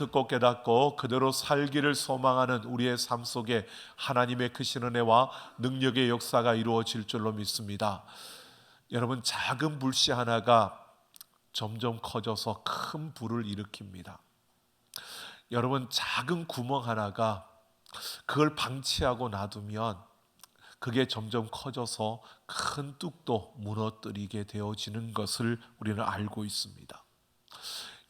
듣고 깨닫고 그대로 살기를 소망하는 우리의 삶 속에 하나님의 크신 은혜와 능력의 역사가 이루어질 줄로 믿습니다. 여러분, 작은 불씨 하나가 점점 커져서 큰 불을 일으킵니다. 여러분, 작은 구멍 하나가 그걸 방치하고 놔두면 그게 점점 커져서 큰 뚝도 무너뜨리게 되어지는 것을 우리는 알고 있습니다.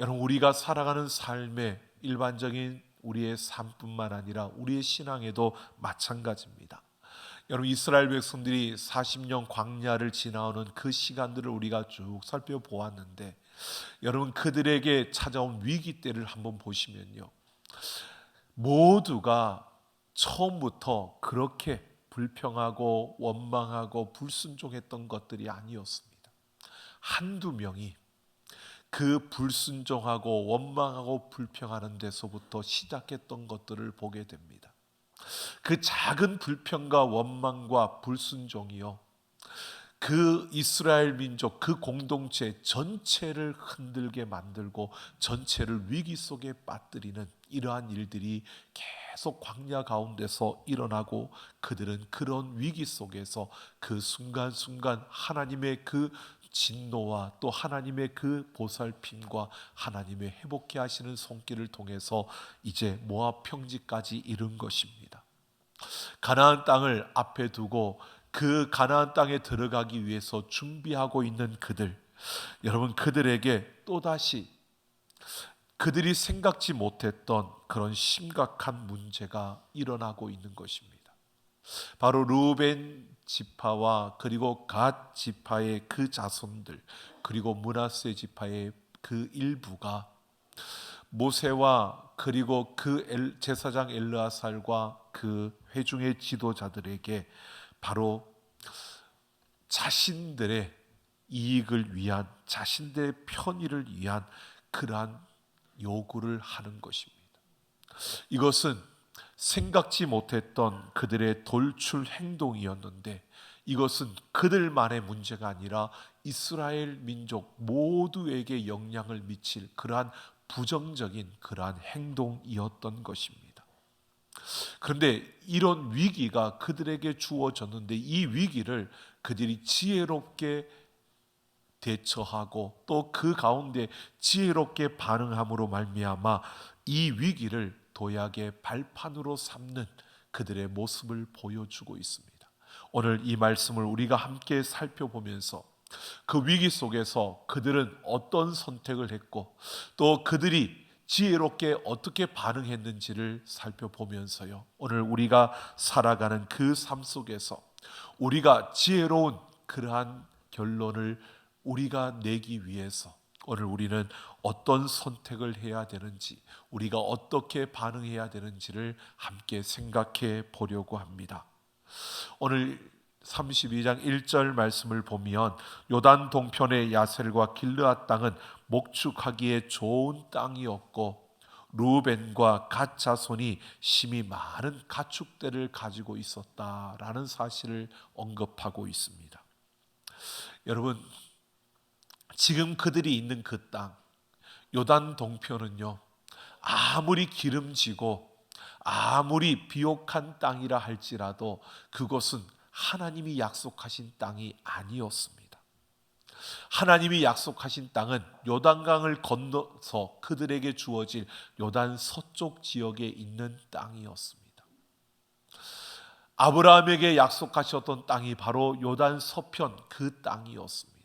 여러분, 우리가 살아가는 삶의 일반적인 우리의 삶뿐만 아니라 우리의 신앙에도 마찬가지입니다. 여러분, 이스라엘 백성들이 40년 광야를 지나오는 그 시간들을 우리가 쭉 살펴보았는데, 여러분, 그들에게 찾아온 위기 때를 한번 보시면요, 모두가 처음부터 그렇게 불평하고 원망하고 불순종했던 것들이 아니었습니다. 한두 명이 그 불순종하고 원망하고 불평하는 데서부터 시작했던 것들을 보게 됩니다. 그 작은 불평과 원망과 불순종이요, 그 이스라엘 민족, 그 공동체 전체를 흔들게 만들고 전체를 위기 속에 빠뜨리는 이러한 일들이 계속 광야 가운데서 일어나고, 그들은 그런 위기 속에서 그 순간순간 하나님의 그 진노와 또 하나님의 그 보살핌과 하나님의 회복케 하시는 손길을 통해서 이제 모압 평지까지 이른 것입니다. 가나안 땅을 앞에 두고 그 가나안 땅에 들어가기 위해서 준비하고 있는 그들, 여러분, 그들에게 또다시 그들이 생각지 못했던 그런 심각한 문제가 일어나고 있는 것입니다. 바로 루벤 지파와 그리고 갓 지파의 그 자손들, 그리고 므낫세 지파의 그 일부가 모세와 그리고 그 제사장 엘르아살과 그 회중의 지도자들에게 바로 자신들의 이익을 위한, 자신들의 편의를 위한 그러한 요구를 하는 것입니다. 이것은 생각지 못했던 그들의 돌출 행동이었는데, 이것은 그들만의 문제가 아니라 이스라엘 민족 모두에게 영향을 미칠 그러한 부정적인 그러한 행동이었던 것입니다. 그런데 이런 위기가 그들에게 주어졌는데, 이 위기를 그들이 지혜롭게 대처하고 또 그 가운데 지혜롭게 반응함으로 말미암아 이 위기를 도약의 발판으로 삼는 그들의 모습을 보여주고 있습니다. 오늘 이 말씀을 우리가 함께 살펴보면서 그 위기 속에서 그들은 어떤 선택을 했고 또 그들이 지혜롭게 어떻게 반응했는지를 살펴보면서요, 오늘 우리가 살아가는 그 삶 속에서 우리가 지혜로운 그러한 결론을 우리가 내기 위해서 오늘 우리는 어떤 선택을 해야 되는지, 우리가 어떻게 반응해야 되는지를 함께 생각해 보려고 합니다. 오늘 32장 1절 말씀을 보면 요단 동편의 야셀과 길르앗 땅은 목축하기에 좋은 땅이었고 루벤과 갓 자손이 심히 많은 가축대를 가지고 있었다라는 사실을 언급하고 있습니다. 여러분, 지금 그들이 있는 그 땅, 요단 동편은요, 아무리 기름지고 아무리 비옥한 땅이라 할지라도 그것은 하나님이 약속하신 땅이 아니었습니다. 하나님이 약속하신 땅은 요단강을 건너서 그들에게 주어질 요단 서쪽 지역에 있는 땅이었습니다. 아브라함에게 약속하셨던 땅이 바로 요단 서편 그 땅이었습니다.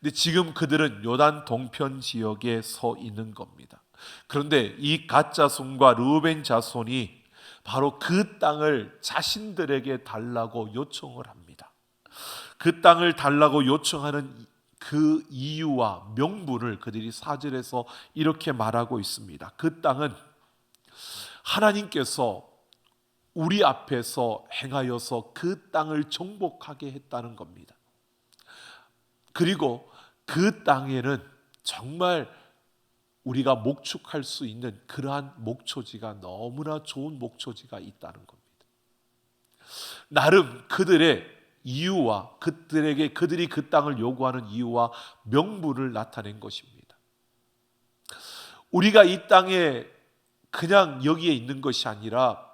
근데 지금 그들은 요단 동편 지역에 서 있는 겁니다. 그런데 이 갓 자손과 르우벤 자손이 바로 그 땅을 자신들에게 달라고 요청을 합니다. 그 땅을 달라고 요청하는 그 이유와 명분을 그들이 4절에서 이렇게 말하고 있습니다. 그 땅은 하나님께서 우리 앞에서 행하여서 그 땅을 정복하게 했다는 겁니다. 그리고 그 땅에는 정말 우리가 목축할 수 있는 그러한 목초지가, 너무나 좋은 목초지가 있다는 겁니다. 나름 그들의 이유와 그들에게 그들이 그 땅을 요구하는 이유와 명분을 나타낸 것입니다. 우리가 이 땅에 그냥 여기에 있는 것이 아니라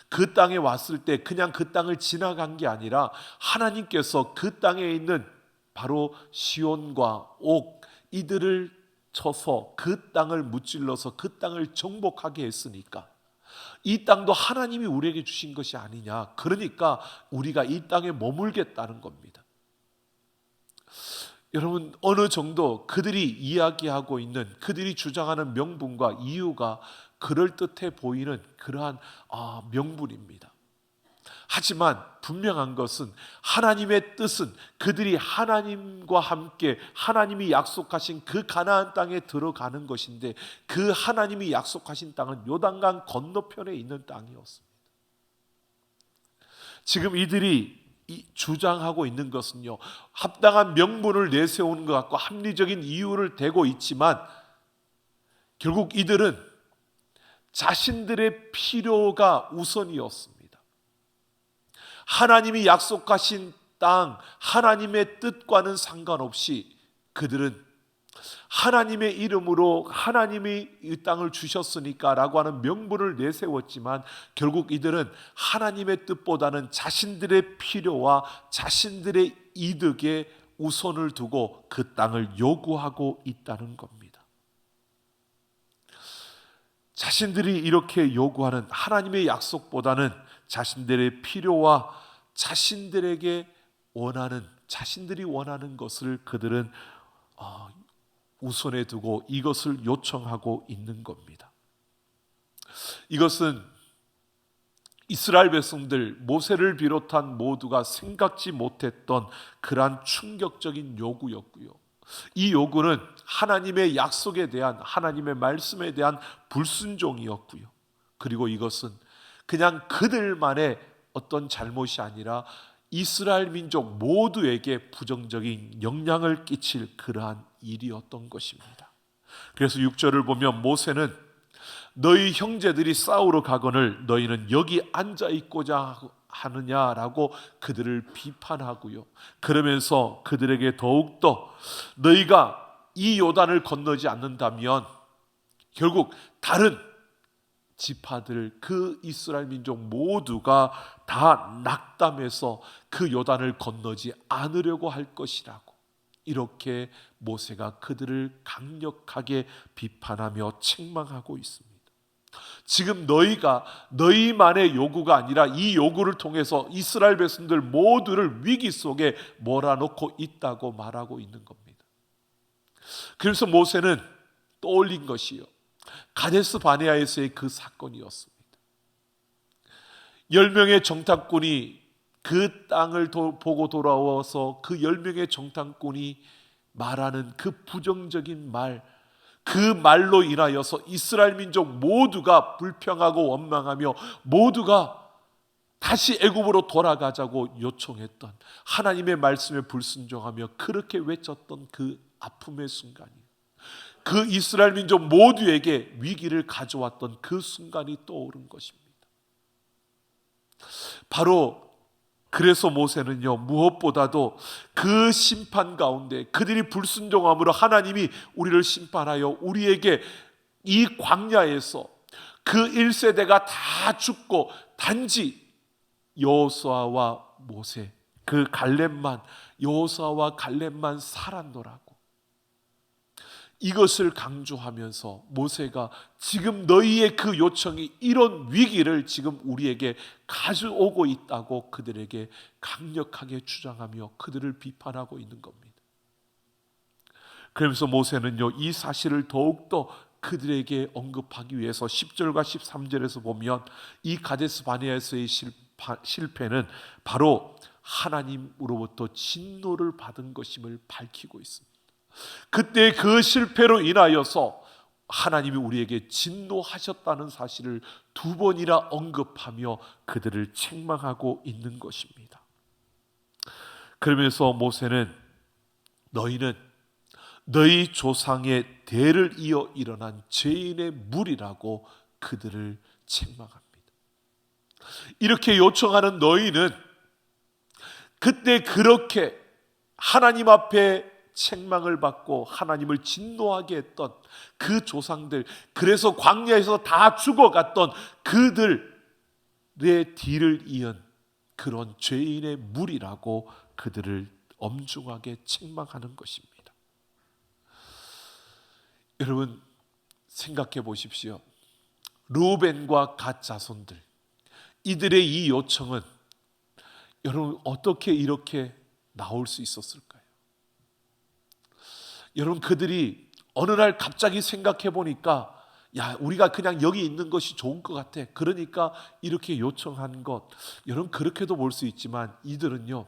그 땅에 왔을 때 그냥 그 땅을 지나간 게 아니라 하나님께서 그 땅에 있는 바로 시온과 옥 이들을 쳐서 그 땅을 무찔러서 그 땅을 정복하게 했으니까 이 땅도 하나님이 우리에게 주신 것이 아니냐. 그러니까 우리가 이 땅에 머물겠다는 겁니다. 여러분, 어느 정도 그들이 이야기하고 있는, 그들이 주장하는 명분과 이유가 그럴듯해 보이는 그러한 명분입니다. 하지만 분명한 것은 하나님의 뜻은 그들이 하나님과 함께 하나님이 약속하신 그 가나안 땅에 들어가는 것인데, 그 하나님이 약속하신 땅은 요단강 건너편에 있는 땅이었습니다. 지금 이들이 주장하고 있는 것은요, 합당한 명분을 내세우는 것 같고 합리적인 이유를 대고 있지만 결국 이들은 자신들의 필요가 우선이었습니다. 하나님이 약속하신 땅, 하나님의 뜻과는 상관없이 그들은 하나님의 이름으로 하나님이 이 땅을 주셨으니까 라고 하는 명분을 내세웠지만 결국 이들은 하나님의 뜻보다는 자신들의 필요와 자신들의 이득에 우선을 두고 그 땅을 요구하고 있다는 겁니다. 자신들이 이렇게 요구하는 하나님의 약속보다는 자신들의 필요와 자신들이 원하는 것을 그들은 우선에 두고 이것을 요청하고 있는 겁니다. 이것은 이스라엘 백성들, 모세를 비롯한 모두가 생각지 못했던 그러한 충격적인 요구였고요. 이 요구는 하나님의 약속에 대한, 하나님의 말씀에 대한 불순종이었고요. 그리고 이것은 그냥 그들만의 어떤 잘못이 아니라 이스라엘 민족 모두에게 부정적인 영향을 끼칠 그러한 일이었던 것입니다. 그래서 6절을 보면 모세는 너희 형제들이 싸우러 가거늘 너희는 여기 앉아 있고자 하느냐라고 그들을 비판하고요. 그러면서 그들에게 더욱더 너희가 이 요단을 건너지 않는다면 결국 다른 지파들, 그 이스라엘 민족 모두가 다 낙담해서 그 요단을 건너지 않으려고 할 것이라고, 이렇게 모세가 그들을 강력하게 비판하며 책망하고 있습니다. 지금 너희가 너희만의 요구가 아니라 이 요구를 통해서 이스라엘 백성들 모두를 위기 속에 몰아넣고 있다고 말하고 있는 겁니다. 그래서 모세는 떠올린 것이요, 가데스 바네아에서의 그 사건이었습니다. 10명의 정탐꾼이 그 땅을 보고 돌아와서 그 10명의 정탐꾼이 말하는 그 부정적인 말, 그 말로 인하여서 이스라엘 민족 모두가 불평하고 원망하며 모두가 다시 애굽으로 돌아가자고 요청했던, 하나님의 말씀에 불순종하며 그렇게 외쳤던 그 아픔의 순간이에요. 그 이스라엘 민족 모두에게 위기를 가져왔던 그 순간이 떠오른 것입니다. 바로 그래서 모세는요, 무엇보다도 그 심판 가운데 그들이 불순종함으로 하나님이 우리를 심판하여 우리에게 이 광야에서 그 1세대가 다 죽고 단지 여호수아와 모세, 그 갈렙만, 여호수아와 갈렙만 살았노라고, 이것을 강조하면서 모세가 지금 너희의 그 요청이 이런 위기를 지금 우리에게 가져오고 있다고 그들에게 강력하게 주장하며 그들을 비판하고 있는 겁니다. 그러면서 모세는요, 이 사실을 더욱더 그들에게 언급하기 위해서 10절과 13절에서 보면 이 가데스 바네아에서의 실패는 바로 하나님으로부터 진노를 받은 것임을 밝히고 있습니다. 그때 그 실패로 인하여서 하나님이 우리에게 진노하셨다는 사실을 2번이나 언급하며 그들을 책망하고 있는 것입니다. 그러면서 모세는 너희는 너희 조상의 대를 이어 일어난 죄인의 무리라고 그들을 책망합니다. 이렇게 요청하는 너희는 그때 그렇게 하나님 앞에 책망을 받고 하나님을 진노하게 했던 그 조상들, 그래서 광야에서 다 죽어갔던 그들의 뒤를 이은 그런 죄인의 무리라고 그들을 엄중하게 책망하는 것입니다. 여러분 생각해 보십시오. 르우벤과 갓 자손들, 이들의 이 요청은 여러분 어떻게 이렇게 나올 수 있었을까요? 여러분 그들이 어느 날 갑자기 생각해 보니까 야, 우리가 그냥 여기 있는 것이 좋은 것 같아. 그러니까 이렇게 요청한 것. 여러분 그렇게도 볼 수 있지만 이들은요,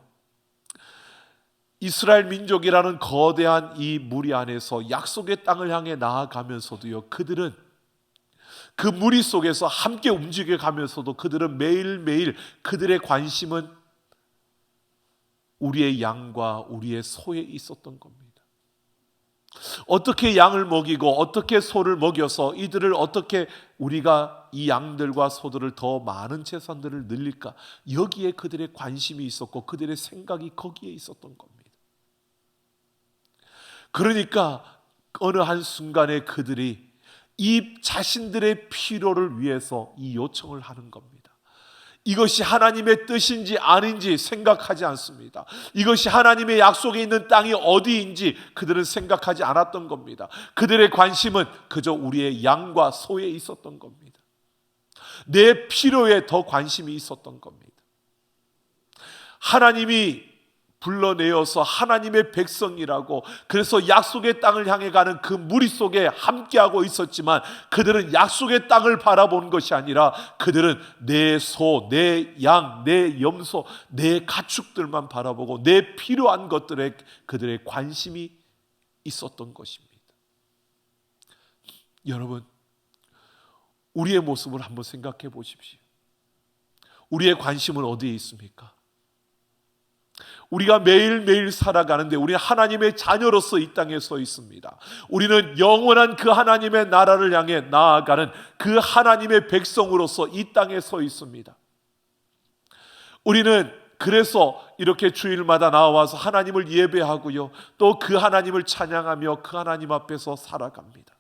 이스라엘 민족이라는 거대한 이 무리 안에서 약속의 땅을 향해 나아가면서도요, 그들은 그 무리 속에서 함께 움직여 가면서도 그들은 매일매일 그들의 관심은 우리의 양과 우리의 소에 있었던 겁니다. 어떻게 양을 먹이고 어떻게 소를 먹여서 이들을 어떻게 우리가 이 양들과 소들을 더 많은 재산들을 늘릴까, 여기에 그들의 관심이 있었고 그들의 생각이 거기에 있었던 겁니다. 그러니까 어느 한순간에 그들이 이 자신들의 필요를 위해서 이 요청을 하는 겁니다. 이것이 하나님의 뜻인지 아닌지 생각하지 않습니다. 이것이 하나님의 약속에 있는 땅이 어디인지 그들은 생각하지 않았던 겁니다. 그들의 관심은 그저 우리의 양과 소에 있었던 겁니다. 내 필요에 더 관심이 있었던 겁니다. 하나님이 불러내어서 하나님의 백성이라고, 그래서 약속의 땅을 향해 가는 그 무리 속에 함께하고 있었지만 그들은 약속의 땅을 바라본 것이 아니라 그들은 내 소, 내 양, 내 염소, 내 가축들만 바라보고 내 필요한 것들에 그들의 관심이 있었던 것입니다. 여러분, 우리의 모습을 한번 생각해 보십시오. 우리의 관심은 어디에 있습니까? 우리가 매일매일 살아가는데 우리는 하나님의 자녀로서 이 땅에 서 있습니다. 우리는 영원한 그 하나님의 나라를 향해 나아가는 그 하나님의 백성으로서 이 땅에 서 있습니다. 우리는 그래서 이렇게 주일마다 나와서 하나님을 예배하고요, 또 그 하나님을 찬양하며 그 하나님 앞에서 살아갑니다.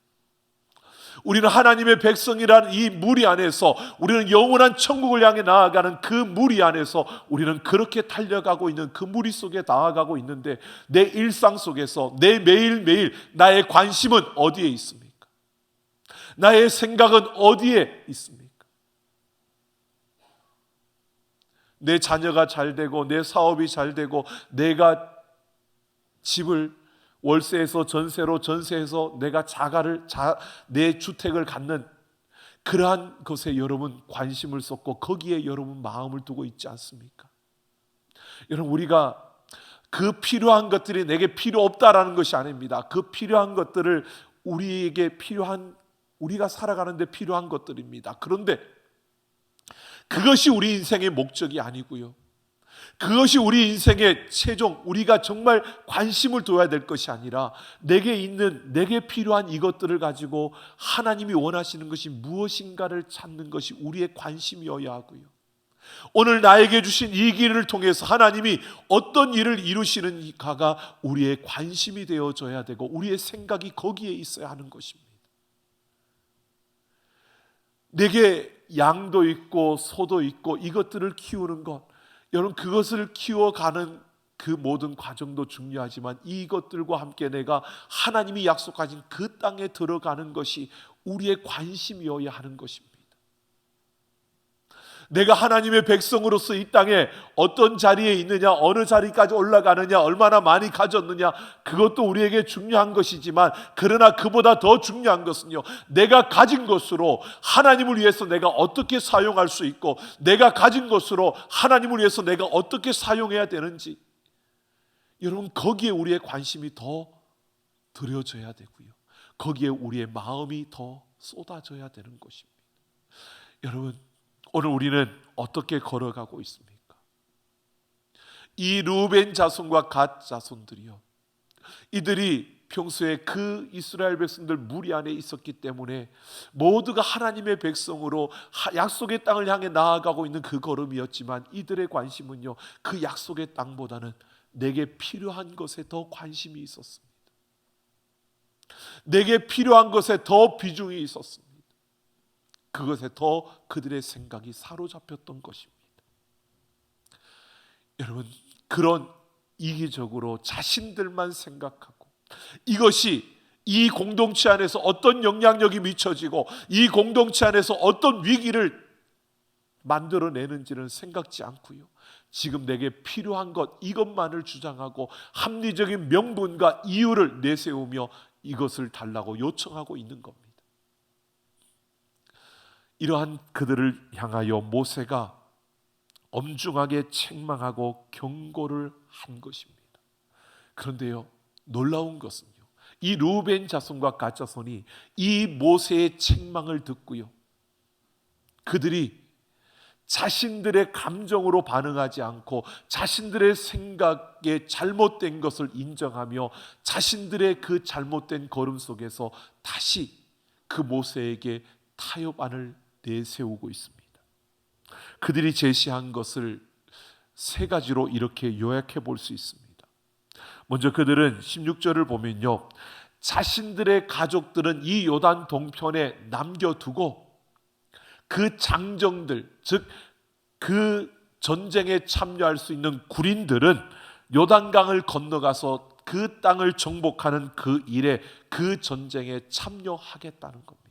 우리는 하나님의 백성이라는 이 무리 안에서, 우리는 영원한 천국을 향해 나아가는 그 무리 안에서 우리는 그렇게 달려가고 있는 그 무리 속에 나아가고 있는데, 내 일상 속에서 내 매일매일 나의 관심은 어디에 있습니까? 나의 생각은 어디에 있습니까? 내 자녀가 잘 되고 내 사업이 잘 되고 내가 집을 월세에서 전세로, 전세에서 내가 내 주택을 갖는 그러한 것에 여러분 관심을 쏟고 거기에 여러분 마음을 두고 있지 않습니까? 여러분, 우리가 그 필요한 것들이 내게 필요 없다라는 것이 아닙니다. 그 필요한 것들을 우리에게 필요한, 우리가 살아가는데 필요한 것들입니다. 그런데 그것이 우리 인생의 목적이 아니고요, 그것이 우리 인생의 최종, 우리가 정말 관심을 둬야 될 것이 아니라 내게 필요한 이것들을 가지고 하나님이 원하시는 것이 무엇인가를 찾는 것이 우리의 관심이어야 하고요, 오늘 나에게 주신 이 길을 통해서 하나님이 어떤 일을 이루시는가가 우리의 관심이 되어져야 되고 우리의 생각이 거기에 있어야 하는 것입니다. 내게 양도 있고 소도 있고 이것들을 키우는 것, 여러분 그것을 키워가는 그 모든 과정도 중요하지만 이것들과 함께 내가 하나님이 약속하신 그 땅에 들어가는 것이 우리의 관심이어야 하는 것입니다. 내가 하나님의 백성으로서 이 땅에 어떤 자리에 있느냐, 어느 자리까지 올라가느냐, 얼마나 많이 가졌느냐, 그것도 우리에게 중요한 것이지만, 그러나 그보다 더 중요한 것은요, 내가 가진 것으로 하나님을 위해서 내가 어떻게 사용할 수 있고, 내가 가진 것으로 하나님을 위해서 내가 어떻게 사용해야 되는지, 여러분 거기에 우리의 관심이 더 들여져야 되고요, 거기에 우리의 마음이 더 쏟아져야 되는 것입니다. 여러분, 오늘 우리는 어떻게 걸어가고 있습니까? 이 르우벤 자손과 갓 자손들이요, 이들이 평소에 그 이스라엘 백성들 무리 안에 있었기 때문에 모두가 하나님의 백성으로 약속의 땅을 향해 나아가고 있는 그 걸음이었지만, 이들의 관심은요 그 약속의 땅보다는 내게 필요한 것에 더 관심이 있었습니다. 내게 필요한 것에 더 비중이 있었습니다. 그것에 더 그들의 생각이 사로잡혔던 것입니다. 여러분, 그런 이기적으로 자신들만 생각하고 이것이 이 공동체 안에서 어떤 영향력이 미쳐지고 이 공동체 안에서 어떤 위기를 만들어내는지는 생각지 않고요, 지금 내게 필요한 것 이것만을 주장하고 합리적인 명분과 이유를 내세우며 이것을 달라고 요청하고 있는 겁니다. 이러한 그들을 향하여 모세가 엄중하게 책망하고 경고를 한 것입니다. 그런데요, 놀라운 것은요, 이 르우벤 자손과 갓 자손이 이 모세의 책망을 듣고요, 그들이 자신들의 감정으로 반응하지 않고 자신들의 생각에 잘못된 것을 인정하며 자신들의 그 잘못된 걸음 속에서 다시 그 모세에게 타협안을 내세우고 있습니다. 그들이 제시한 것을 세 가지로 이렇게 요약해 볼 수 있습니다. 먼저 그들은 16절을 보면요, 자신들의 가족들은 이 요단 동편에 남겨두고 그 장정들, 즉 그 전쟁에 참여할 수 있는 구린들은 요단강을 건너가서 그 땅을 정복하는 그 일에, 그 전쟁에 참여하겠다는 겁니다.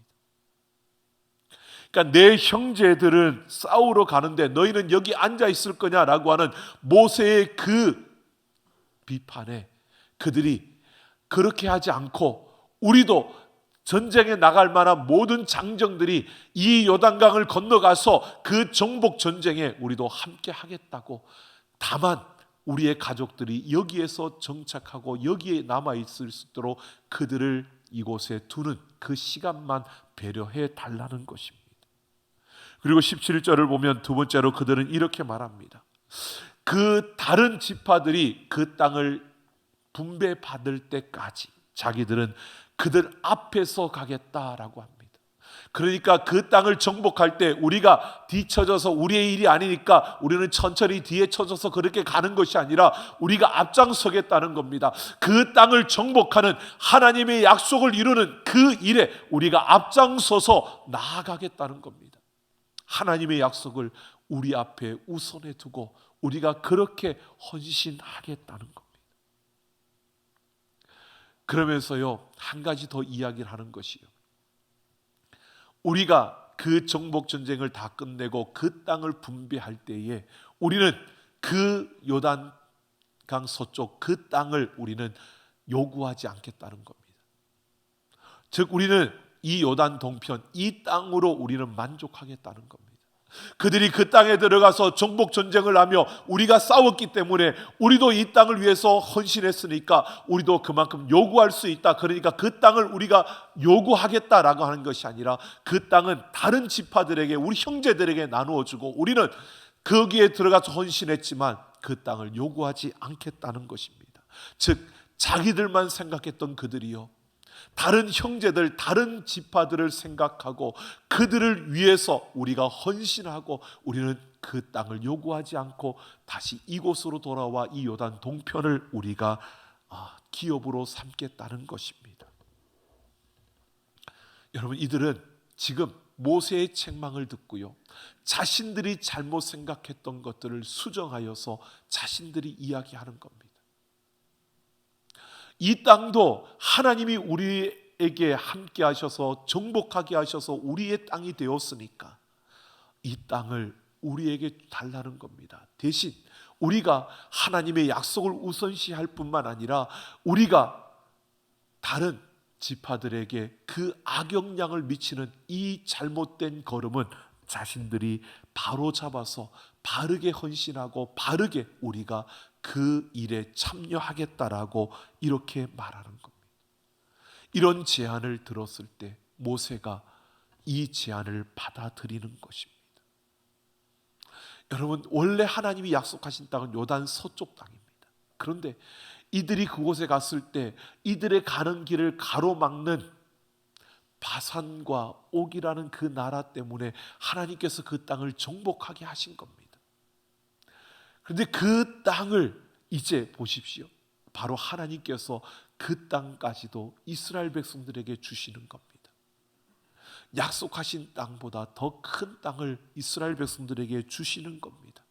그러니까 내 형제들은 싸우러 가는데 너희는 여기 앉아 있을 거냐라고 하는 모세의 그 비판에 그들이 그렇게 하지 않고, 우리도 전쟁에 나갈 만한 모든 장정들이 이 요단강을 건너가서 그 정복 전쟁에 우리도 함께 하겠다고, 다만 우리의 가족들이 여기에서 정착하고 여기에 남아 있을 수 있도록 그들을 이곳에 두는 그 시간만 배려해 달라는 것입니다. 그리고 17절을 보면 두 번째로 그들은 이렇게 말합니다. 그 다른 지파들이 그 땅을 분배받을 때까지 자기들은 그들 앞에서 가겠다라고 합니다. 그러니까 그 땅을 정복할 때 우리가 뒤쳐져서, 우리의 일이 아니니까 우리는 천천히 뒤에 쳐져서 그렇게 가는 것이 아니라 우리가 앞장서겠다는 겁니다. 그 땅을 정복하는 하나님의 약속을 이루는 그 일에 우리가 앞장서서 나아가겠다는 겁니다. 하나님의 약속을 우리 앞에 우선에 두고 우리가 그렇게 헌신하겠다는 겁니다. 그러면서요, 한 가지 더 이야기를 하는 것이요, 우리가 그 정복 전쟁을 다 끝내고 그 땅을 분배할 때에 우리는 그 요단강 서쪽 그 땅을 우리는 요구하지 않겠다는 겁니다. 즉 우리는 이 요단 동편 이 땅으로 우리는 만족하겠다는 겁니다. 그들이 그 땅에 들어가서 정복 전쟁을 하며 우리가 싸웠기 때문에 우리도 이 땅을 위해서 헌신했으니까 우리도 그만큼 요구할 수 있다. 그러니까 그 땅을 우리가 요구하겠다라고 하는 것이 아니라 그 땅은 다른 지파들에게, 우리 형제들에게 나누어 주고 우리는 거기에 들어가서 헌신했지만 그 땅을 요구하지 않겠다는 것입니다. 즉 자기들만 생각했던 그들이요, 다른 형제들, 다른 지파들을 생각하고 그들을 위해서 우리가 헌신하고 우리는 그 땅을 요구하지 않고 다시 이곳으로 돌아와 이 요단 동편을 우리가 기업으로 삼겠다는 것입니다. 여러분, 이들은 지금 모세의 책망을 듣고요, 자신들이 잘못 생각했던 것들을 수정하여서 자신들이 이야기하는 겁니다. 이 땅도 하나님이 우리에게 함께 하셔서 정복하게 하셔서 우리의 땅이 되었으니까 이 땅을 우리에게 달라는 겁니다. 대신 우리가 하나님의 약속을 우선시할 뿐만 아니라 우리가 다른 지파들에게 그 악영향을 미치는 이 잘못된 걸음은 자신들이 바로 잡아서 바르게 헌신하고 바르게 우리가 그 일에 참여하겠다라고 이렇게 말하는 겁니다. 이런 제안을 들었을 때 모세가 이 제안을 받아들이는 것입니다. 여러분, 원래 하나님이 약속하신 땅은 요단 서쪽 땅입니다. 그런데 이들이 그곳에 갔을 때 이들의 가는 길을 가로막는 바산과 옥이라는 그 나라 때문에 하나님께서 그 땅을 정복하게 하신 겁니다. 그런데 그 땅을 이제 보십시오. 바로 하나님께서 그 땅까지도 이스라엘 백성들에게 주시는 겁니다. 약속하신 땅보다 더 큰 땅을 이스라엘 백성들에게 주시는 겁니다.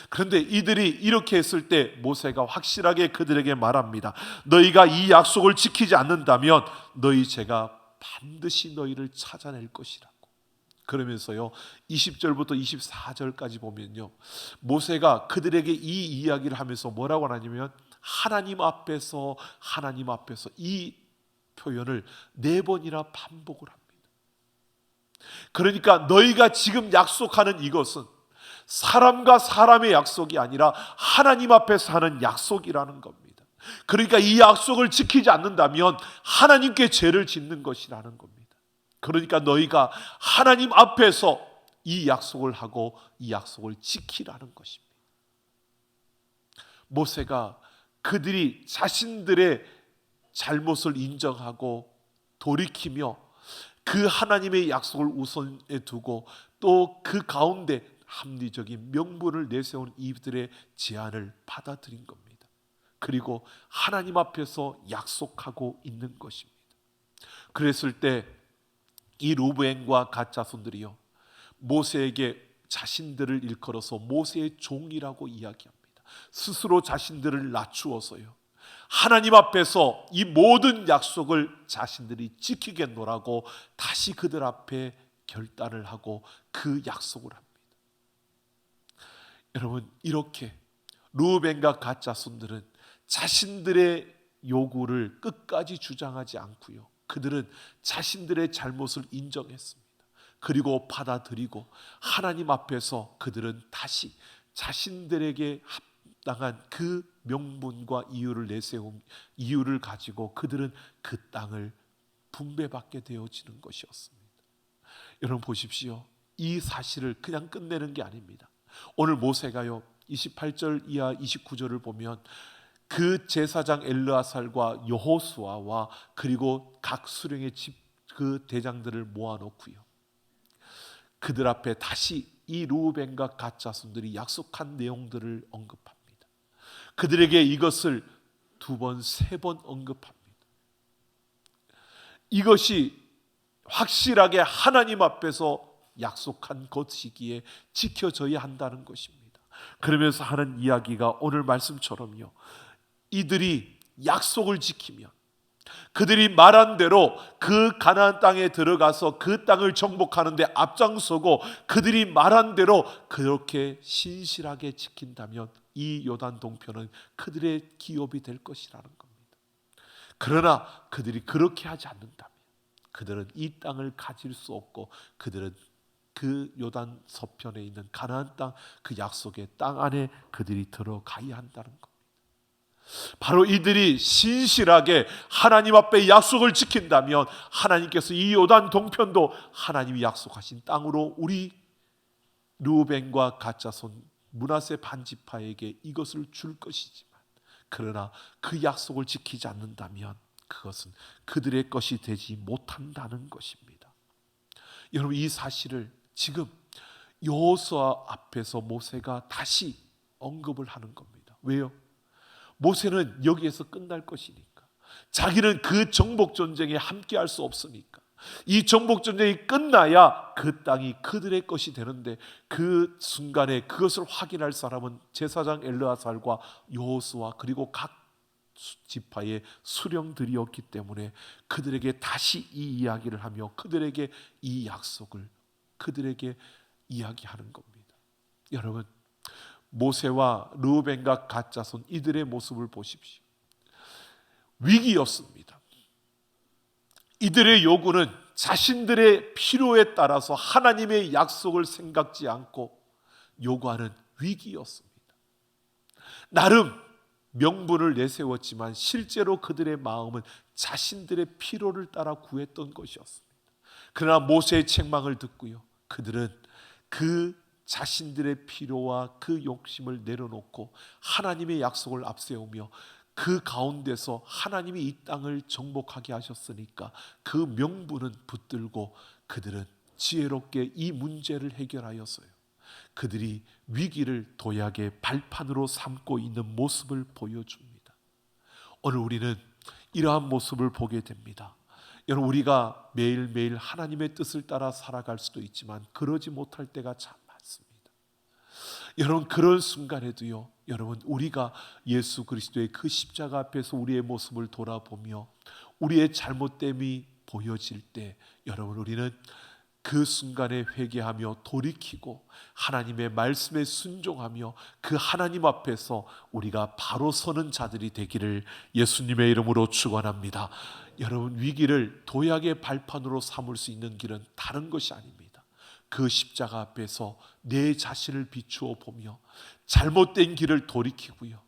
그런데 이들이 이렇게 했을 때 모세가 확실하게 그들에게 말합니다. 너희가 이 약속을 지키지 않는다면 너희 제가 반드시 너희를 찾아낼 것이라고. 그러면서요 20절부터 24절까지 보면요 모세가 그들에게 이 이야기를 하면서 뭐라고 하냐면 하나님 앞에서 이 표현을 4번이나 반복을 합니다. 그러니까 너희가 지금 약속하는 이것은 사람과 사람의 약속이 아니라 하나님 앞에서 하는 약속이라는 겁니다. 그러니까 이 약속을 지키지 않는다면 하나님께 죄를 짓는 것이라는 겁니다. 그러니까 너희가 하나님 앞에서 이 약속을 하고 이 약속을 지키라는 것입니다. 모세가 그들이 자신들의 잘못을 인정하고 돌이키며 그 하나님의 약속을 우선에 두고 또 그 가운데 합리적인 명분을 내세운 이들의 제안을 받아들인 겁니다. 그리고 하나님 앞에서 약속하고 있는 것입니다. 그랬을 때 이 루벤과 갓 자손들이요 모세에게 자신들을 일컬어서 모세의 종이라고 이야기합니다. 스스로 자신들을 낮추어서요 하나님 앞에서 이 모든 약속을 자신들이 지키겠노라고 다시 그들 앞에 결단을 하고 그 약속을 합니다. 여러분 이렇게 루벤과 갓 자손들은 자신들의 요구를 끝까지 주장하지 않고요 그들은 자신들의 잘못을 인정했습니다. 그리고 받아들이고 하나님 앞에서 그들은 다시 자신들에게 합당한 그 명분과 이유를 가지고 그들은 그 땅을 분배받게 되어지는 것이었습니다. 여러분 보십시오. 이 사실을 그냥 끝내는 게 아닙니다. 오늘 모세가요 28절 이하 29절을 보면 그 제사장 엘르아살과 여호수아와 그리고 각 수령의 그 대장들을 모아놓고요 그들 앞에 다시 이 루벤과 갓 자손들이 약속한 내용들을 언급합니다. 그들에게 이것을 2번, 3번 언급합니다. 이것이 확실하게 하나님 앞에서 약속한 것이기에 지켜져야 한다는 것입니다. 그러면서 하는 이야기가 오늘 말씀처럼요 이들이 약속을 지키면 그들이 말한 대로 그 가나안 땅에 들어가서 그 땅을 정복하는데 앞장서고 그들이 말한 대로 그렇게 신실하게 지킨다면 이 요단 동편은 그들의 기업이 될 것이라는 겁니다. 그러나 그들이 그렇게 하지 않는다면 그들은 이 땅을 가질 수 없고 그들은 그 요단 서편에 있는 가나안 땅 그 약속의 땅 안에 그들이 들어가야 한다는 겁니다. 바로 이들이 신실하게 하나님 앞에 약속을 지킨다면 하나님께서 이 요단 동편도 하나님이 약속하신 땅으로 우리 르우벤과 갓 자손 므낫세 반지파에게 이것을 줄 것이지만 그러나 그 약속을 지키지 않는다면 그것은 그들의 것이 되지 못한다는 것입니다. 여러분 이 사실을 지금 여호수아 앞에서 모세가 다시 언급을 하는 겁니다. 왜요? 모세는 여기에서 끝날 것이니까 자기는 그 정복 전쟁에 함께할 수 없으니까 이 정복 전쟁이 끝나야 그 땅이 그들의 것이 되는데 그 순간에 그것을 확인할 사람은 제사장 엘르아살과 여호수아 그리고 각 지파의 수령들이었기 때문에 그들에게 다시 이 이야기를 하며 그들에게 이 약속을 그들에게 이야기하는 겁니다. 여러분 모세와 르우벤과 갓 자손 이들의 모습을 보십시오. 위기였습니다. 이들의 요구는 자신들의 필요에 따라서 하나님의 약속을 생각지 않고 요구하는 위기였습니다. 나름 명분을 내세웠지만 실제로 그들의 마음은 자신들의 필요를 따라 구했던 것이었습니다. 그러나 모세의 책망을 듣고요 그들은 그 자신들의 필요와 그 욕심을 내려놓고 하나님의 약속을 앞세우며 그 가운데서 하나님이 이 땅을 정복하게 하셨으니까 그 명분은 붙들고 그들은 지혜롭게 이 문제를 해결하였어요. 그들이 위기를 도약의 발판으로 삼고 있는 모습을 보여줍니다. 오늘 우리는 이러한 모습을 보게 됩니다. 여러분, 우리가 매일매일 하나님의 뜻을 따라 살아갈 수도 있지만 그러지 못할 때가 참 많습니다. 여러분, 그런 순간에도요, 여러분, 우리가 예수 그리스도의 그 십자가 앞에서 우리의 모습을 돌아보며 우리의 잘못됨이 보여질 때, 여러분, 우리는 그 순간에 회개하며 돌이키고 하나님의 말씀에 순종하며 그 하나님 앞에서 우리가 바로 서는 자들이 되기를 예수님의 이름으로 축원합니다. 여러분, 위기를 도약의 발판으로 삼을 수 있는 길은 다른 것이 아닙니다. 그 십자가 앞에서 내 자신을 비추어 보며 잘못된 길을 돌이키고요,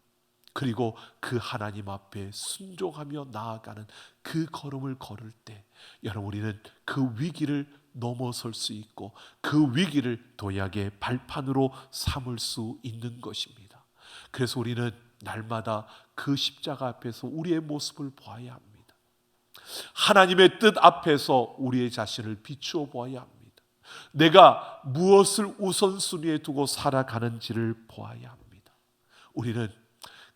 그리고 그 하나님 앞에 순종하며 나아가는 그 걸음을 걸을 때, 여러분, 우리는 그 위기를 넘어설 수 있고 그 위기를 도약의 발판으로 삼을 수 있는 것입니다. 그래서 우리는 날마다 그 십자가 앞에서 우리의 모습을 보아야 합니다. 하나님의 뜻 앞에서 우리의 자신을 비추어 보아야 합니다. 내가 무엇을 우선순위에 두고 살아가는지를 보아야 합니다. 우리는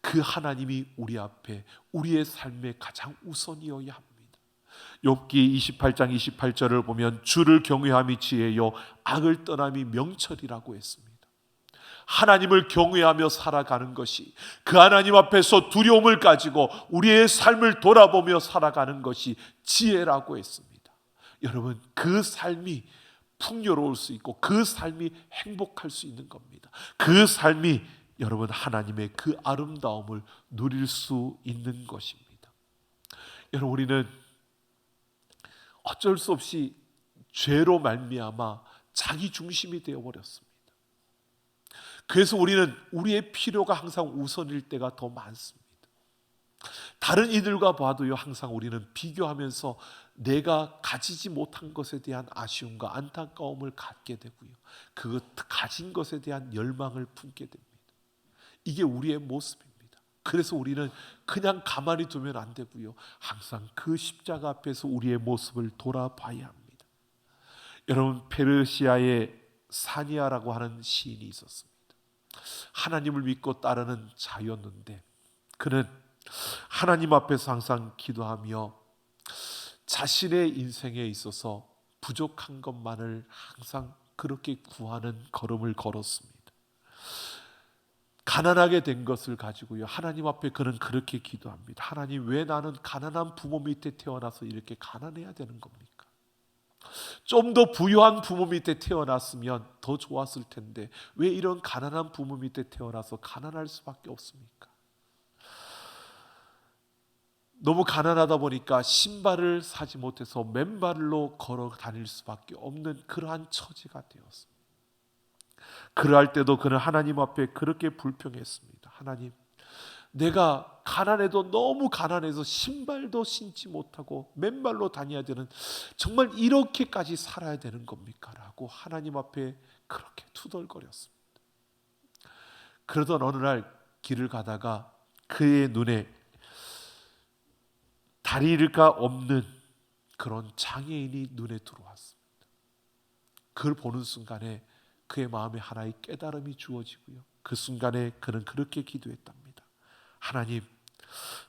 그 하나님이 우리 앞에 우리의 삶의 가장 우선이어야 합니다. 욥기 28장 28절을 보면 주를 경외함이 지혜요 악을 떠남이 명철이라고 했습니다. 하나님을 경외하며 살아가는 것이, 그 하나님 앞에서 두려움을 가지고 우리의 삶을 돌아보며 살아가는 것이 지혜라고 했습니다. 여러분, 그 삶이 풍요로울 수 있고 그 삶이 행복할 수 있는 겁니다. 그 삶이 여러분 하나님의 그 아름다움을 누릴 수 있는 것입니다. 여러분, 우리는 어쩔 수 없이 죄로 말미암아 자기 중심이 되어버렸습니다. 그래서 우리는 우리의 필요가 항상 우선일 때가 더 많습니다. 다른 이들과 봐도요, 항상 우리는 비교하면서 내가 가지지 못한 것에 대한 아쉬움과 안타까움을 갖게 되고요, 그 가진 것에 대한 열망을 품게 됩니다. 이게 우리의 모습입니다. 그래서 우리는 그냥 가만히 두면 안 되고요, 항상 그 십자가 앞에서 우리의 모습을 돌아봐야 합니다. 여러분, 페르시아의 사니아라고 하는 시인이 있었습니다. 하나님을 믿고 따르는 자였는데 그는 하나님 앞에서 항상 기도하며 자신의 인생에 있어서 부족한 것만을 항상 그렇게 구하는 걸음을 걸었습니다. 가난하게 된 것을 가지고요, 하나님 앞에 그는 그렇게 기도합니다. 하나님, 왜 나는 가난한 부모 밑에 태어나서 이렇게 가난해야 되는 겁니까? 좀 더 부유한 부모 밑에 태어났으면 더 좋았을 텐데 왜 이런 가난한 부모 밑에 태어나서 가난할 수밖에 없습니까? 너무 가난하다 보니까 신발을 사지 못해서 맨발로 걸어 다닐 수밖에 없는 그러한 처지가 되었습니다. 그럴 때도 그는 하나님 앞에 그렇게 불평했습니다. 하나님, 내가 가난해도 너무 가난해서 신발도 신지 못하고 맨발로 다녀야 되는, 정말 이렇게까지 살아야 되는 겁니까? 라고 하나님 앞에 그렇게 투덜거렸습니다. 그러던 어느 날 길을 가다가 그의 눈에 다리가 없는 그런 장애인이 눈에 들어왔습니다. 그걸 보는 순간에 그의 마음에 하나의 깨달음이 주어지고요, 그 순간에 그는 그렇게 기도했답니다. 하나님,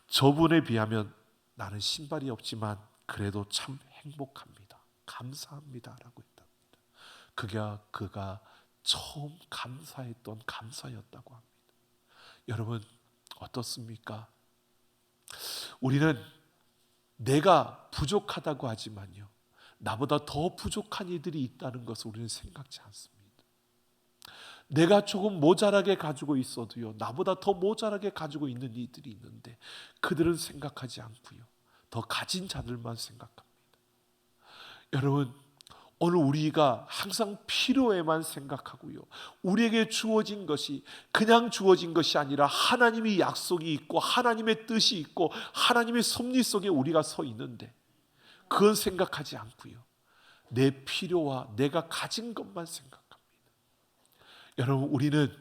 저분에 비하면 나는 신발이 없지만 그래도 참 행복합니다. 감사합니다. 라고 했답니다. 그가 처음 감사했던 감사였다고 합니다. 여러분, 어떻습니까? 우리는 내가 부족하다고 하지만요, 나보다 더 부족한 이들이 있다는 것을 우리는 생각지 않습니다. 내가 조금 모자라게 가지고 있어도요, 나보다 더 모자라게 가지고 있는 이들이 있는데 그들은 생각하지 않고요, 더 가진 자들만 생각합니다. 여러분, 오늘 우리가 항상 필요에만 생각하고요, 우리에게 주어진 것이 그냥 주어진 것이 아니라 하나님의 약속이 있고 하나님의 뜻이 있고 하나님의 섭리 속에 우리가 서 있는데 그건 생각하지 않고요, 내 필요와 내가 가진 것만 생각합니다. 여러분, 우리는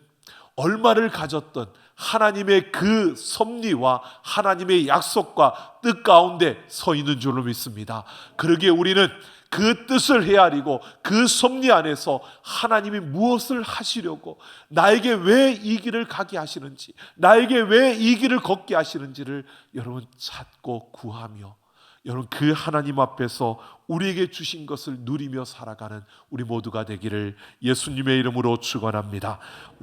얼마를 가졌던 하나님의 그 섭리와 하나님의 약속과 뜻 가운데 서 있는 줄로 믿습니다. 그러기에 우리는 그 뜻을 헤아리고 그 섭리 안에서 하나님이 무엇을 하시려고, 나에게 왜 이 길을 가게 하시는지, 나에게 왜 이 길을 걷게 하시는지를 여러분 찾고 구하며, 여러분 그 하나님 앞에서 우리에게 주신 것을 누리며 살아가는 우리 모두가 되기를 예수님의 이름으로 축원합니다.